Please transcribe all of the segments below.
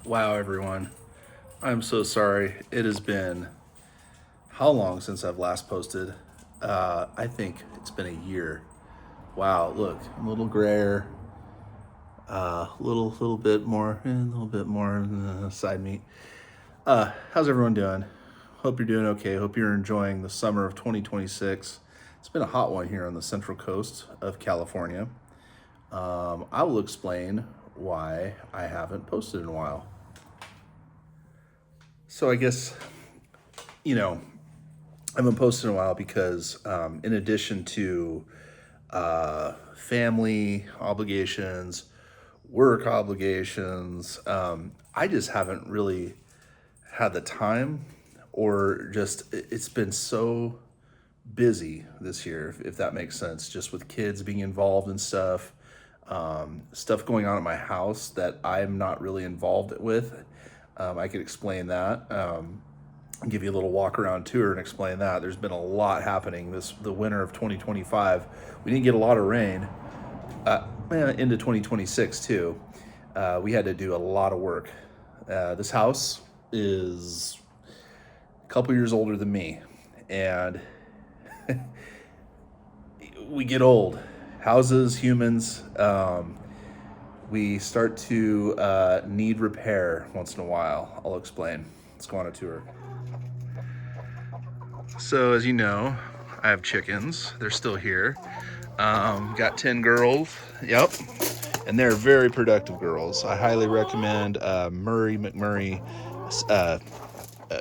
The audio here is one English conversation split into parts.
Wow, everyone. I'm so sorry. It has been how long since I've last posted? I think it's been a year. Wow, look, I'm a little grayer, little bit more, a little bit more side meat. How's everyone doing? Hope you're doing okay. Hope you're enjoying the summer of 2026. It's been a hot one here on the central coast of California. I will explain why I haven't posted in a while. So I guess you know I haven't posted in a while because, in addition to family obligations, work obligations, I just haven't really had the time, or just it's been so busy this year, if that makes sense, just with kids being involved and stuff, stuff going on at my house that I'm not really involved with. I could explain that. Give you a little walk around tour and explain that. There's been a lot happening the winter of 2025. We didn't get a lot of rain into 2026 too. We had to do a lot of work. This house is a couple years older than me, and we get old. Houses, humans, we start to need repair once in a while. I'll explain. Let's go on a tour. So as you know, I have chickens. They're still here. Got 10 girls. Yep. And they're very productive girls. I highly recommend Murray McMurray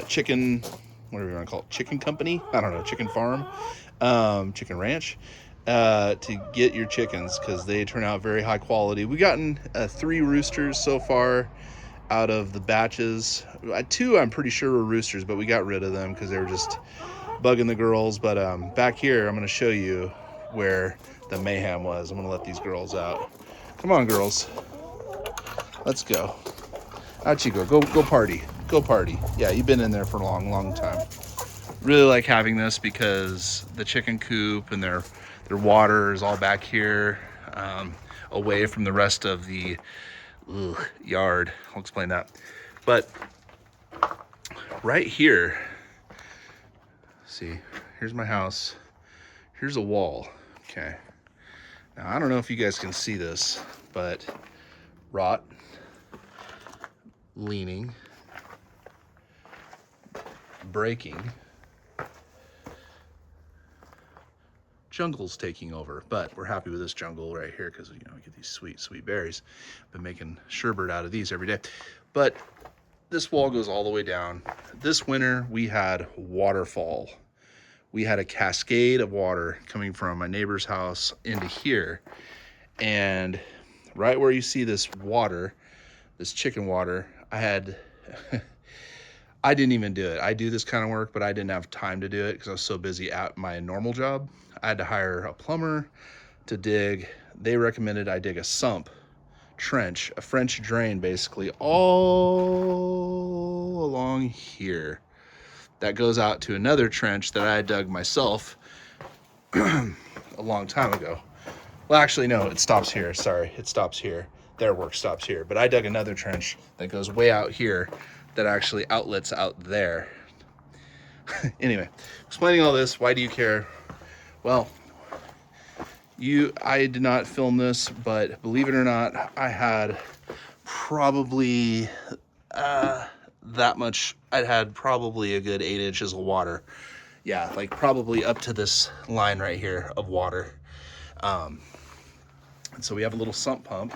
Chicken, whatever you want to call it, Chicken Company. I don't know, Chicken Farm, Chicken Ranch, to get your chickens because they turn out very high quality. We've gotten 3 roosters so far out of the batches. 2 I'm pretty sure were roosters, but we got rid of them because they were just bugging the girls. But back here, I'm going to show you where the mayhem was. I'm going to let these girls out. Come on, girls. Let's go. Out you go. Go party. Go party. Yeah, you've been in there for a long time. Really like having this because the chicken coop and their water is all back here, away from the rest of the yard. I'll explain that. But right here, see, here's my house. Here's a wall. Okay. Now, I don't know if you guys can see this, but rot, leaning, breaking, jungle's taking over. But we're happy with this jungle right here because, we get these sweet berries. Been making sherbet out of these every day. But this wall goes all the way down. This winter, we had waterfall. We had a cascade of water coming from my neighbor's house into here. And right where you see this water, this chicken water, I didn't even do it. I do this kind of work, but I didn't have time to do it because I was so busy at my normal job. I had to hire a plumber to dig. They recommended I dig a sump trench, a French drain, basically all along here. That goes out to another trench that I dug myself a long time ago. Well, actually, no, it stops here. Sorry, it stops here. Their work stops here. But I dug another trench that goes way out here that actually outlets out there. Anyway, explaining all this, why do you care? Well, I did not film this, but believe it or not, I had probably that much. I'd had probably a good 8 inches of water. Yeah, like probably up to this line right here of water. And so we have a little sump pump.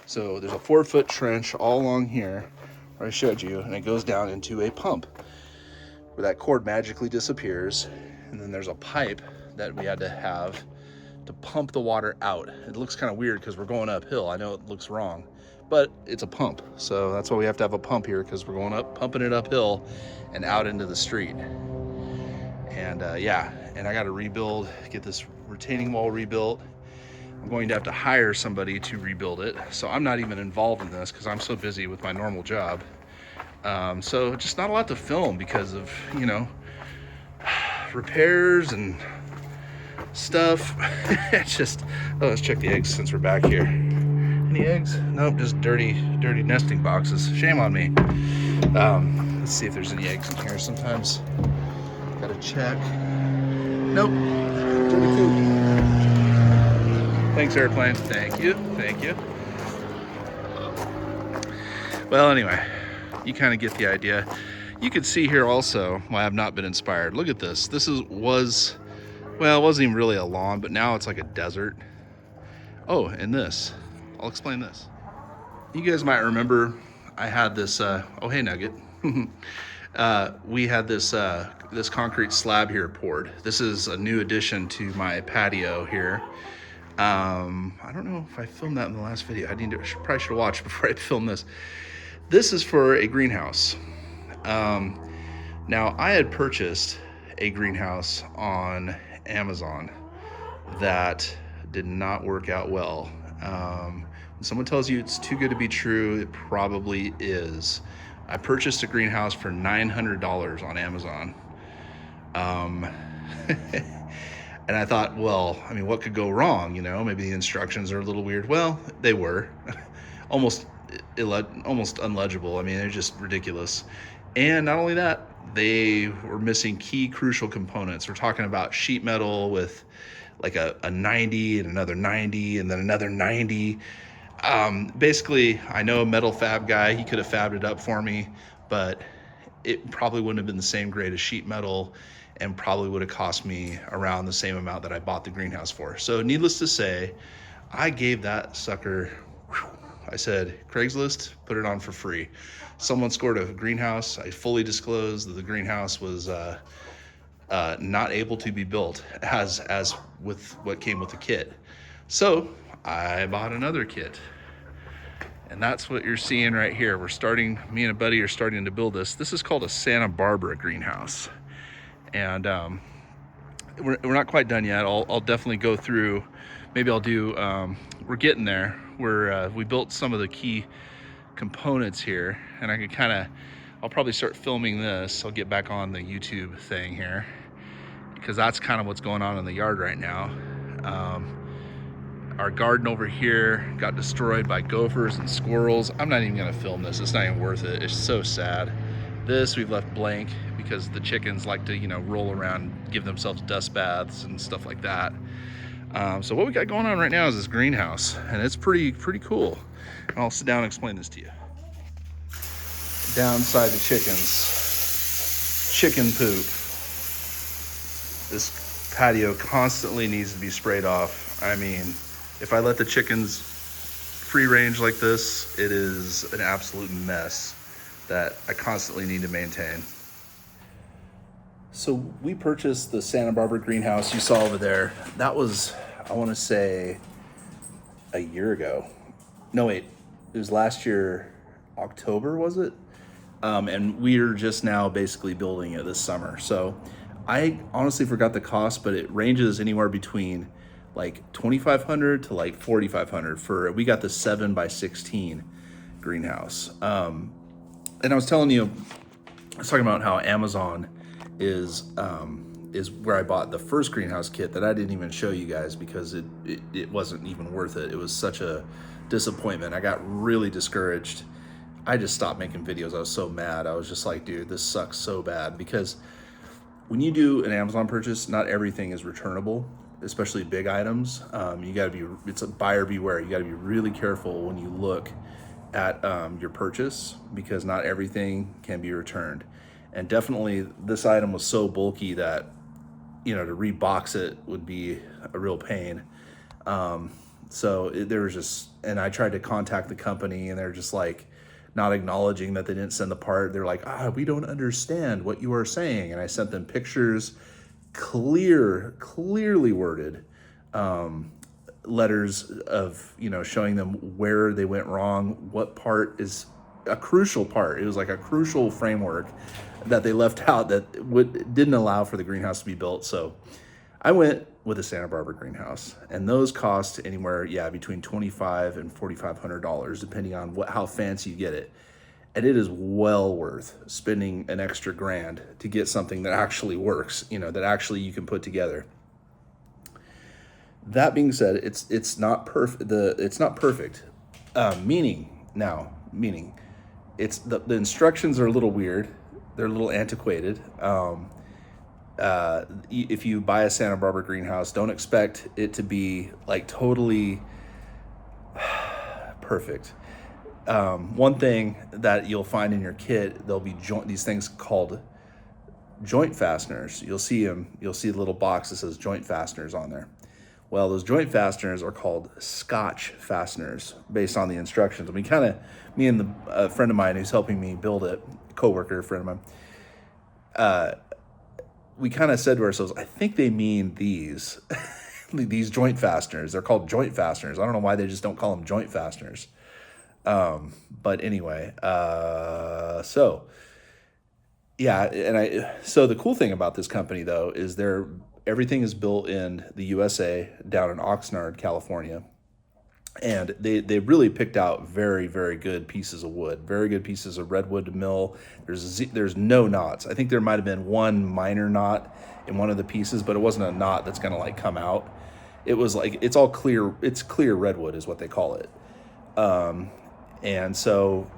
So there's a 4-foot trench all along here where I showed you, and it goes down into a pump where that cord magically disappears. And then there's a pipe that we had to have to pump the water out. It looks kind of weird because we're going uphill. I know it looks wrong, but it's a pump. So that's why we have to have a pump here, because we're going up, pumping it uphill and out into the street. And yeah, and I got to rebuild, get this retaining wall rebuilt. I'm going to have to hire somebody to rebuild it. So I'm not even involved in this because I'm so busy with my normal job. So just not a lot to film because of, repairs and stuff. It's just, let's check the eggs since we're back here. Any eggs? Nope, just dirty nesting boxes. Shame on me. Let's see if there's any eggs in here. Sometimes gotta check. Nope, dirty coop. Thanks, airplane. Thank you. Well, anyway, you kind of get the idea. You can see here also why I've not been inspired. Look at this. This was, well, it wasn't even really a lawn, but now it's like a desert. Oh, and this. I'll explain this. You guys might remember I had this, oh, hey, Nugget. We had this this concrete slab here poured. This is a new addition to my patio here. I don't know if I filmed that in the last video. Probably should have watched before I filmed this. This is for a greenhouse. Now, I had purchased a greenhouse on Amazon that did not work out well. When someone tells you it's too good to be true, it probably is. I purchased a greenhouse for $900 on Amazon. And I thought, well, I mean, what could go wrong? You know, maybe the instructions are a little weird. Well, they were almost unlegible. I mean, they're just ridiculous. And not only that, they were missing key crucial components. We're talking about sheet metal with like a 90 and another 90 and then another 90. Basically, I know a metal fab guy. He could have fabbed it up for me, but it probably wouldn't have been the same grade as sheet metal and probably would have cost me around the same amount that I bought the greenhouse for. So needless to say, I gave that sucker, I said, Craigslist, put it on for free. Someone scored a greenhouse. I fully disclosed that the greenhouse was not able to be built as with what came with the kit. So I bought another kit. And that's what you're seeing right here. Me and a buddy are starting to build this. This is called a Santa Barbara greenhouse. And we're not quite done yet. I'll definitely go through, maybe I'll do, we're getting there. We built some of the key components here, and I can I'll probably start filming this. I'll get back on the YouTube thing here, because that's kind of what's going on in the yard right now. Our garden over here got destroyed by gophers and squirrels. I'm not even gonna film this. It's not even worth it. It's so sad. This we've left blank because the chickens like to, roll around, give themselves dust baths and stuff like that. So what we got going on right now is this greenhouse, and it's pretty cool. And I'll sit down and explain this to you. Downside to chickens, chicken poop. This patio constantly needs to be sprayed off. I mean, if I let the chickens free range like this, it is an absolute mess that I constantly need to maintain. So we purchased the Santa Barbara greenhouse you saw over there. That was, I want to say, a year ago. No, wait, it was last year, October, was it? And we're just now basically building it this summer. So I honestly forgot the cost, but it ranges anywhere between like $2,500 to like $4,500 we got the 7x16 greenhouse. And I was telling you, I was talking about how Amazon is where I bought the first greenhouse kit that I didn't even show you guys because it wasn't even worth it. It was such a disappointment. I got really discouraged. I just stopped making videos. I was so mad. I was just like, dude, this sucks so bad, because when you do an Amazon purchase, not everything is returnable, especially big items. You gotta be, it's a buyer beware. You gotta be really careful when you look at your purchase, because not everything can be returned. And definitely this item was so bulky that, to rebox it would be a real pain. There was just, and I tried to contact the company, and they're just like not acknowledging that they didn't send the part. They're like, we don't understand what you are saying. And I sent them pictures, clearly worded, letters of, showing them where they went wrong, what part is a crucial part. It was like a crucial framework that they left out that didn't allow for the greenhouse to be built. So I went with a Santa Barbara greenhouse, and those cost anywhere, between $2,500 and $4,500, depending on how fancy you get it. And it is well worth spending an extra grand to get something that actually works, that actually you can put together. That being said, it's not perfect. It's not perfect, Meaning, it's the instructions are a little weird. They're a little antiquated. If you buy a Santa Barbara greenhouse, don't expect it to be like totally perfect. One thing that you'll find in your kit, there'll be these things called joint fasteners. You'll see them. You'll see the little box that says joint fasteners on there. Well, those joint fasteners are called Scotch fasteners based on the instructions. And me and a friend of mine who's helping me build it, a coworker friend of mine, we kind of said to ourselves, I think they mean these, these joint fasteners. They're called joint fasteners. I don't know why they just don't call them joint fasteners. But anyway, so yeah, so the cool thing about this company though is everything is built in the USA down in Oxnard, California. And they really picked out very, very good pieces of wood, very good pieces of redwood to mill. There's no knots. I think there might have been one minor knot in one of the pieces, but it wasn't a knot that's gonna like come out. It was like it's all clear. It's clear redwood is what they call it. And so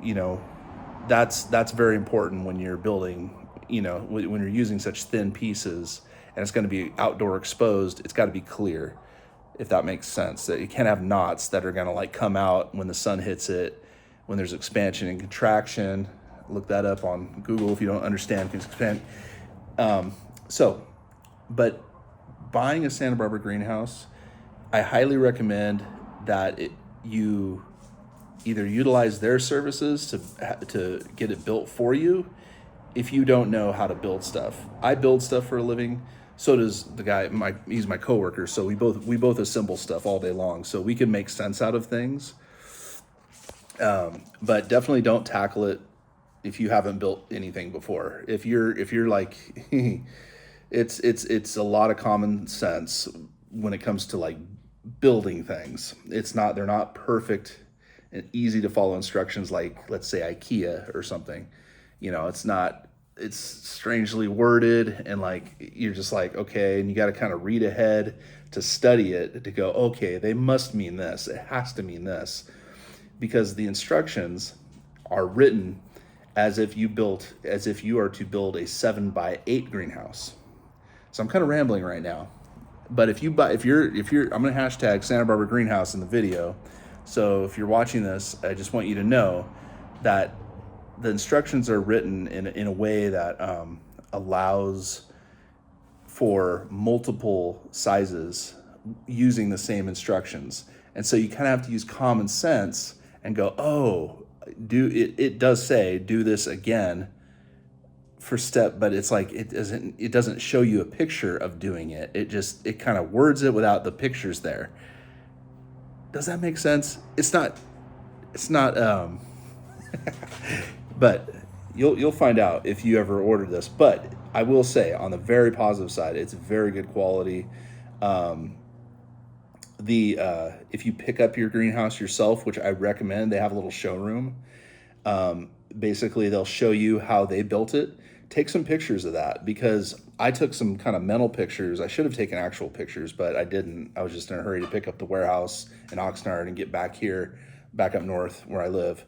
that's very important when you're building. When you're using such thin pieces and it's going to be outdoor exposed, it's got to be clear, if that makes sense. That you can't have knots that are going to like come out when the sun hits it, when there's expansion and contraction. Look that up on Google if you don't understand. But buying a Santa Barbara greenhouse, I highly recommend that you either utilize their services to get it built for you if you don't know how to build stuff. I build stuff for a living. So does the guy, he's my coworker. So we both assemble stuff all day long. So we can make sense out of things. But definitely don't tackle it if you haven't built anything before. If you're like, it's a lot of common sense when it comes to like building things. They're not perfect and easy to follow instructions like, let's say, IKEA or something. It's strangely worded and like you're just like, okay, and you got to kind of read ahead to study it to go, okay, they must mean this. It has to mean this, because the instructions are written as if you are to build a 7x8 greenhouse. So I'm kind of rambling right now, but if you're, I'm going to hashtag Santa Barbara greenhouse in the video. So if you're watching this, I just want you to know that the instructions are written in a way that allows for multiple sizes using the same instructions. And so you kind of have to use common sense and go, oh, it does say do this again for step, but it's like it doesn't show you a picture of doing it. It kind of words it without the pictures there. Does that make sense? It's not but you'll find out if you ever order this. But I will say, on the very positive side, it's very good quality. If you pick up your greenhouse yourself, which I recommend, they have a little showroom. Basically, they'll show you how they built it. Take some pictures of that, because I took some kind of mental pictures. I should have taken actual pictures, but I didn't. I was just in a hurry to pick up the warehouse in Oxnard and get back up north where I live.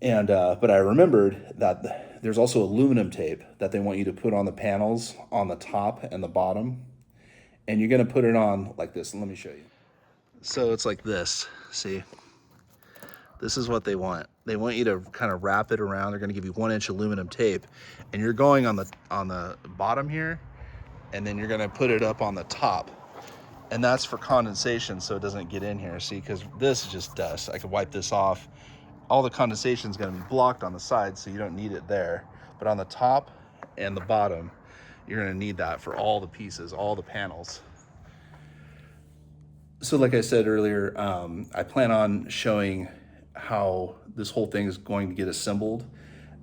And but I remembered that there's also aluminum tape that they want you to put on the panels on the top and the bottom. And you're going to put it on like this. And let me show you. So it's like this. See? This is what they want. They want you to kind of wrap it around. They're going to give you 1-inch aluminum tape. And you're going on the bottom here. And then you're going to put it up on the top. And that's for condensation, so it doesn't get in here. See? Because this is just dust. I could wipe this off. All the condensation is going to be blocked on the side, so you don't need it there. But on the top and the bottom, you're going to need that for all the pieces, all the panels. So like I said earlier, I plan on showing how this whole thing is going to get assembled.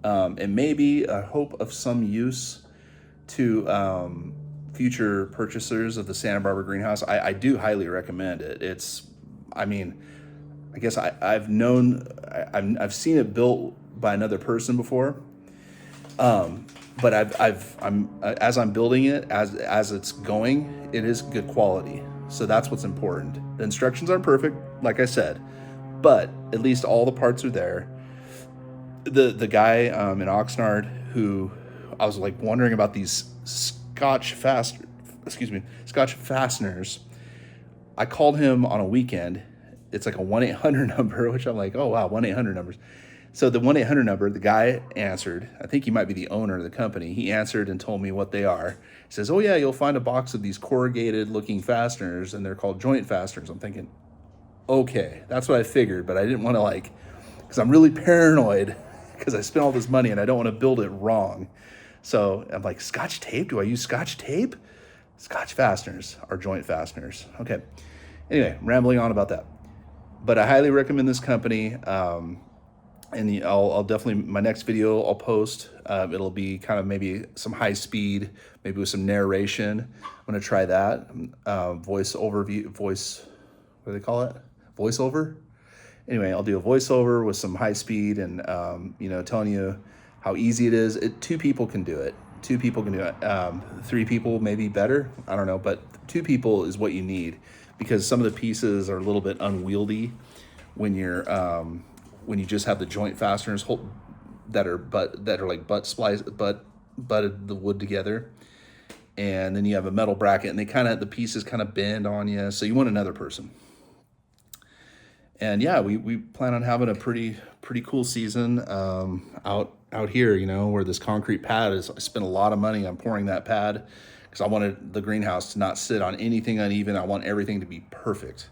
And maybe a hope of some use to future purchasers of the Santa Barbara greenhouse. I do highly recommend it. I guess I've seen it built by another person before, but as I'm building it, as it's going, it is good quality. So that's what's important. The instructions aren't perfect, like I said, but at least all the parts are there. The guy in Oxnard who I was like wondering about these Scotch fasteners. I called him on a weekend. It's like a 1-800 number, which I'm like, oh wow, 1-800 numbers. So the 1-800 number, the guy answered. I think he might be the owner of the company. He answered and told me what they are. He says, oh yeah, you'll find a box of these corrugated looking fasteners, and they're called joint fasteners. I'm thinking, okay, that's what I figured, but I didn't want to because I'm really paranoid because I spent all this money and I don't want to build it wrong. So I'm like, Scotch tape? Do I use Scotch tape? Scotch fasteners are joint fasteners. Okay. Anyway, rambling on about that. But I highly recommend this company. And I'll definitely, my next video I'll post, it'll be kind of maybe some high speed, maybe with some narration. I'm going to try that. Voice, what do they call it? Voiceover? Anyway, I'll do a voiceover with some high speed and, telling you how easy it is. Two people can do it. 3 people maybe better. I don't know, but 2 people is what you need because some of the pieces are a little bit unwieldy when you're, when you just have the joint fasteners that are like butted the wood together, and then you have a metal bracket, and the pieces kind of bend on you. So you want another person. And yeah, we plan on having a pretty cool season out here, where this concrete pad is. I spent a lot of money on pouring that pad because I wanted the greenhouse to not sit on anything uneven. I want everything to be perfect.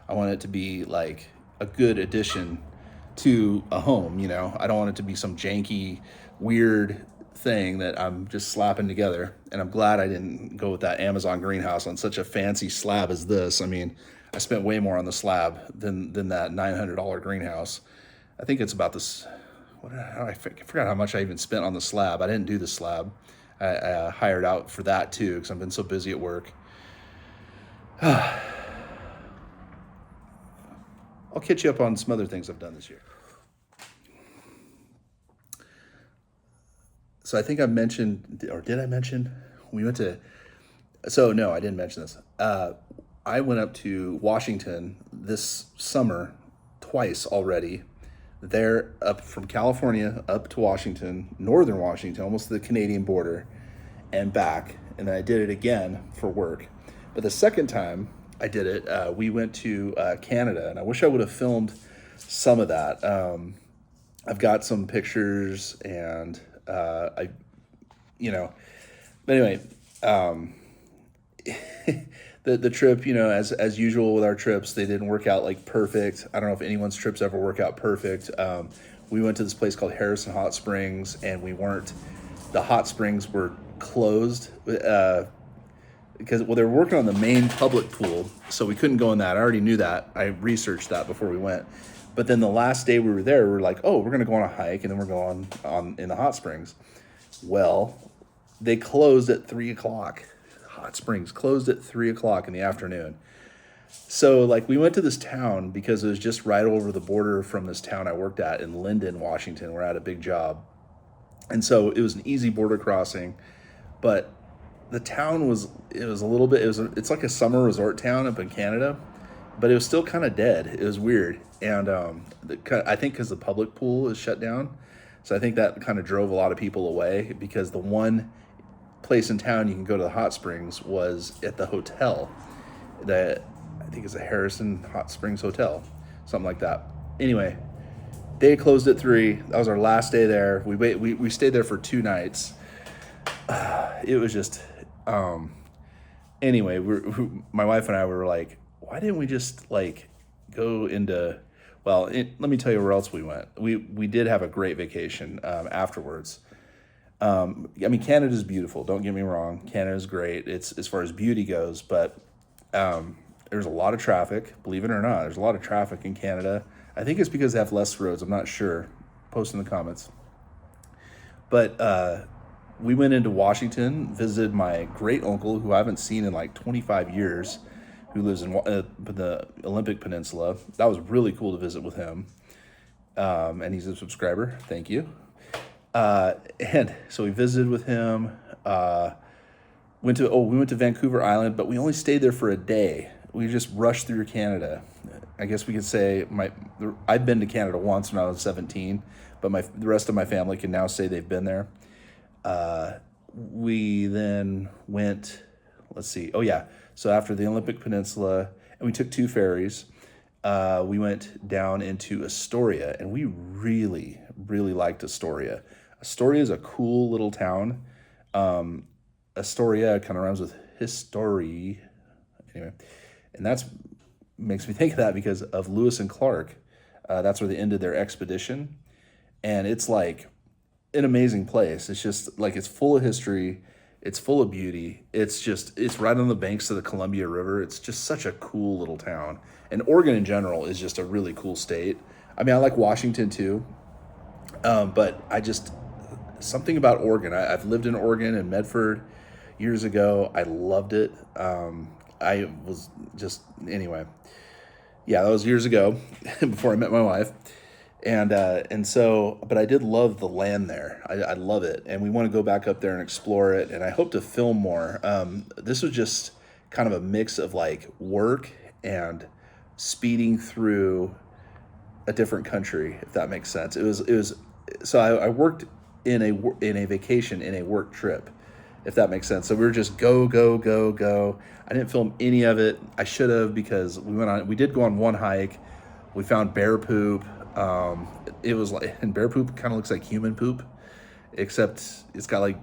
I want it to be like a good addition to a home. I don't want it to be some janky, weird thing that I'm just slapping together. And I'm glad I didn't go with that Amazon greenhouse on such a fancy slab as this. I mean, I spent way more on the slab than that $900 greenhouse. I think it's about this. I forgot how much I even spent on the slab. I didn't do the slab. I hired out for that too because I've been so busy at work. I'll catch you up on some other things I've done this year. So I think I mentioned, or did I mention? No, I didn't mention this. I went up to Washington this summer twice already. They're up from California up to Washington, northern Washington, almost to the Canadian border, and back. And then I did it again for work. But the second time I did it, we went to Canada, and I wish I would have filmed some of that. I've got some pictures, and but anyway, the trip, as usual with our trips, they didn't work out like perfect. I don't know if anyone's trips ever work out perfect. We went to this place called Harrison Hot Springs, and the hot springs were closed because they were working on the main public pool, so we couldn't go in that. I already knew that. I researched that before we went. But then the last day we were there, we were like, oh, we're going to go on a hike, and then we're going on in the hot springs. Well, they closed at 3 o'clock. Hot Springs closed at 3 o'clock in the afternoon. So we went to this town because it was just right over the border from this town I worked at in Linden, Washington, where I had a big job. And so it was an easy border crossing, but the town it's like a summer resort town up in Canada, but it was still kind of dead. It was weird. And I think because the public pool is shut down. So I think that kind of drove a lot of people away because the one place in town you can go to the hot springs was at the hotel that I think is a Harrison Hot Springs Hotel, something like that. Anyway, they closed at 3. That was our last day there. We stayed there for 2 nights. It was just anyway, my wife and I were like, why didn't we just go into, let me tell you where else we went. We did have a great vacation afterwards. Canada's beautiful. Don't get me wrong. Canada's great. It's as far as beauty goes, but there's a lot of traffic. Believe it or not, there's a lot of traffic in Canada. I think it's because they have less roads. I'm not sure. Post in the comments. But we went into Washington, visited my great uncle, who I haven't seen in 25 years, who lives in the Olympic Peninsula. That was really cool to visit with him. And he's a subscriber. Thank you. And so we visited with him, we went to Vancouver Island, but we only stayed there for a day. We just rushed through Canada. I guess we could say I've been to Canada once when I was 17, but the rest of my family can now say they've been there. We then went, let's see, oh yeah, so after the Olympic Peninsula, and we took two ferries, we went down into Astoria, and we really, really liked Astoria. Astoria is a cool little town. Astoria kind of rhymes with history, anyway, and that's makes me think of that because of Lewis and Clark. That's where they ended their expedition, and it's like an amazing place. It's just like it's full of history. It's full of beauty. It's right on the banks of the Columbia River. It's just such a cool little town. And Oregon in general is just a really cool state. I mean, I like Washington too, but I just something about Oregon. I've lived in Oregon and Medford years ago. I loved it. I was just anyway. Yeah, that was years ago before I met my wife, and so, but I did love the land there. I love it, and we want to go back up there and explore it. And I hope to film more. This was just kind of a mix of like work and speeding through a different country, if that makes sense. It was. So I worked in a vacation in a work trip, if that makes sense. So we were just go, go, go, go. I didn't film any of it. I should have because we did go on one hike. We found bear poop. It was like, and bear poop kind of looks like human poop, except it's got like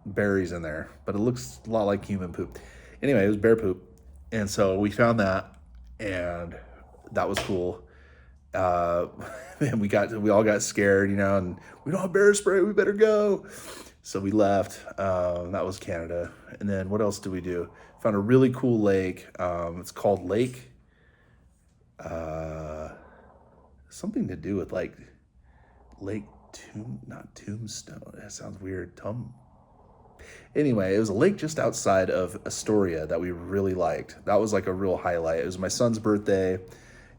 berries in there, but it looks a lot like human poop. Anyway, it was bear poop. And so we found that, and that was cool. Uh, and we all got scared, and we don't have bear spray. We better go. So we left. That was Canada. And then what else did we do? Found a really cool lake. It's called Lake. Uh, Something to do with like Lake not Tombstone. That sounds weird. Anyway, it was a lake just outside of Astoria that we really liked. That was like a real highlight. It was my son's birthday.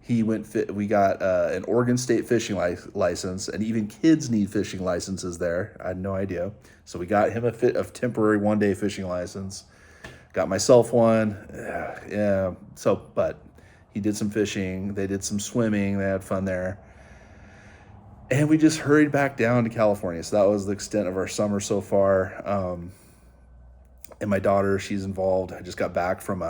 We got an Oregon State fishing license, and even kids need fishing licenses there. I had no idea. So we got him a temporary 1-day fishing license. Got myself one. Yeah. So, but he did some fishing. They did some swimming. They had fun there. And we just hurried back down to California. So that was the extent of our summer so far. And my daughter, she's involved. I just got back from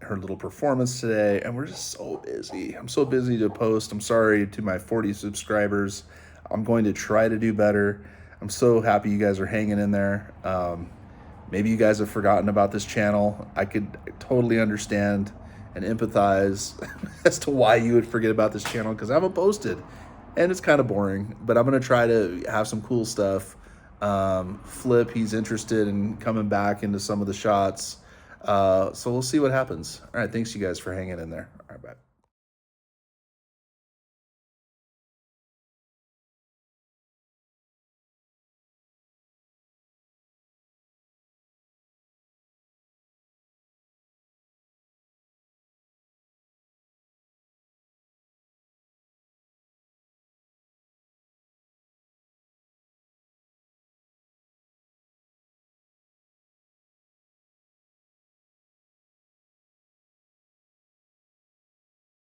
her little performance today, and we're just so busy. I'm so busy to post. I'm sorry to my 40 subscribers. I'm going to try to do better. I'm so happy you guys are hanging in there. Maybe you guys have forgotten about this channel. I could totally understand and empathize as to why you would forget about this channel, because I haven't posted and it's kind of boring, but I'm going to try to have some cool stuff. Flip, he's interested in coming back into some of the shots. So we'll see what happens. All right. Thanks you guys for hanging in there. All right. Bye.